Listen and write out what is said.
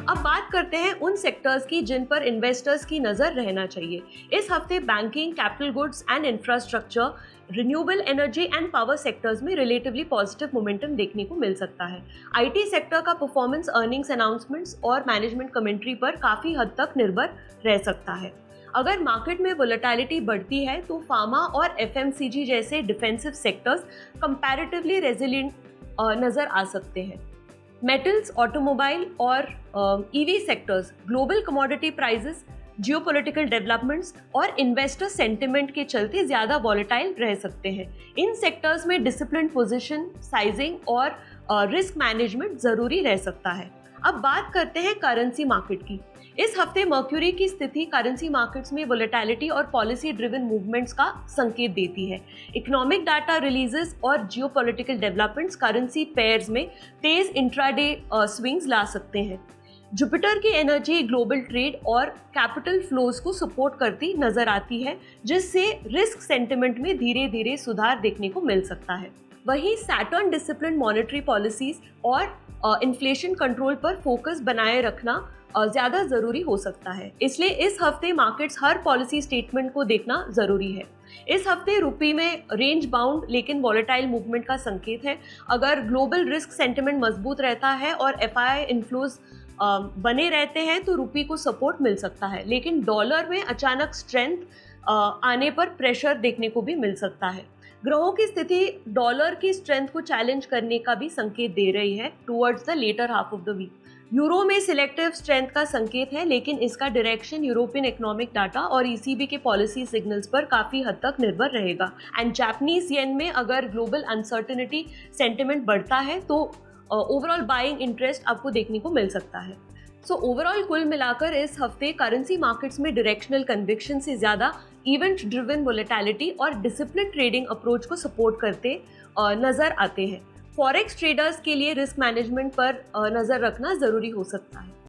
अब बात करते हैं उन सेक्टर्स की जिन पर इन्वेस्टर्स की नजर रहना चाहिए। इस हफ्ते banking, capital goods and infrastructure, renewable energy and power sectors में रिलेटिवली पॉजिटिव मोमेंटम देखने को मिल सकता है। आईटी सेक्टर का परफॉर्मेंस अर्निंग्स अनाउंसमेंट्स और मैनेजमेंट कमेंट्री पर काफी हद तक निर्भर रह सकता है। अगर मार्केट में वोलेटिलिटी बढ़ती है तो फार्मा और एफएमसीजी जैसे डिफेंसिव सेक्टर्स कंपैरेटिवली रेजिलिएंट नजर आ सकते हैं। मेटल्स, ऑटोमोबाइल और EV sectors global commodity prices, geopolitical developments और इन्वेस्टर सेंटिमेंट के चलते ज्यादा वॉलेटाइल रह सकते हैं। इन सेक्टर्स में डिसिप्लिन पोजीशन, साइजिंग और रिस्क मैनेजमेंट जरूरी रह सकता है। अब बात करते हैं करेंसी मार्केट की। इस हफ्ते मर्क्यूरी की स्थिति करेंसी मार्केट्स में वोलेटिलिटी और पॉलिसी ड्रिवन मूवमेंट्स का संकेत देती है। इकोनॉमिक डाटा रिलीजेस और जियोपॉलिटिकल डेवलपमेंट्स करेंसी पेयर्स में तेज इंट्राडे स्विंग्स ला सकते हैं। जुपिटर की एनर्जी ग्लोबल ट्रेड और कैपिटल फ्लोज को सपोर्ट करती नजर आती है, जिससे रिस्क सेंटिमेंट में धीरे धीरे सुधार देखने को मिल सकता है। वहीं सैटर्न डिसिप्लिन मॉनेटरी पॉलिसीज और इन्फ्लेशन कंट्रोल पर फोकस बनाए रखना ज्यादा जरूरी हो सकता है। इसलिए इस हफ्ते मार्केट्स हर पॉलिसी स्टेटमेंट को देखना जरूरी है। इस हफ्ते रुपये में रेंज बाउंड लेकिन वॉलेटाइल मूवमेंट का संकेत है। अगर ग्लोबल रिस्क सेंटिमेंट मजबूत रहता है और एफआईआई इन्फ्लोज बने रहते हैं तो रुपये को सपोर्ट मिल सकता है, लेकिन डॉलर में अचानक स्ट्रेंथ आने पर प्रेशर देखने को भी मिल सकता है। ग्रहों की स्थिति डॉलर की स्ट्रेंथ को चैलेंज करने का भी संकेत दे रही है towards the latter half of the week. Euro में सिलेक्टिव स्ट्रेंथ का संकेत है, लेकिन इसका डायरेक्शन यूरोपियन इकोनॉमिक डाटा और ईसीबी के पॉलिसी सिग्नल्स पर काफी हद तक निर्भर रहेगा। एंड जापानीज येन में अगर ग्लोबल अनसर्टेनिटी सेंटिमेंट बढ़ता है तो ओवरऑल बाइंग इंटरेस्ट आपको देखने को मिल सकता है। सो ओवरऑल कुल मिलाकर इस हफ्ते करेंसी मार्केट्स में डायरेक्शनल कन्विक्शन से ज्यादा इवेंट ड्रिवन वोलेटिलिटी और डिसिप्लिन ट्रेडिंग अप्रोच को सपोर्ट करते नजर आते हैं। फॉरेक्स ट्रेडर्स के लिए रिस्क मैनेजमेंट पर नजर रखना जरूरी हो सकता है।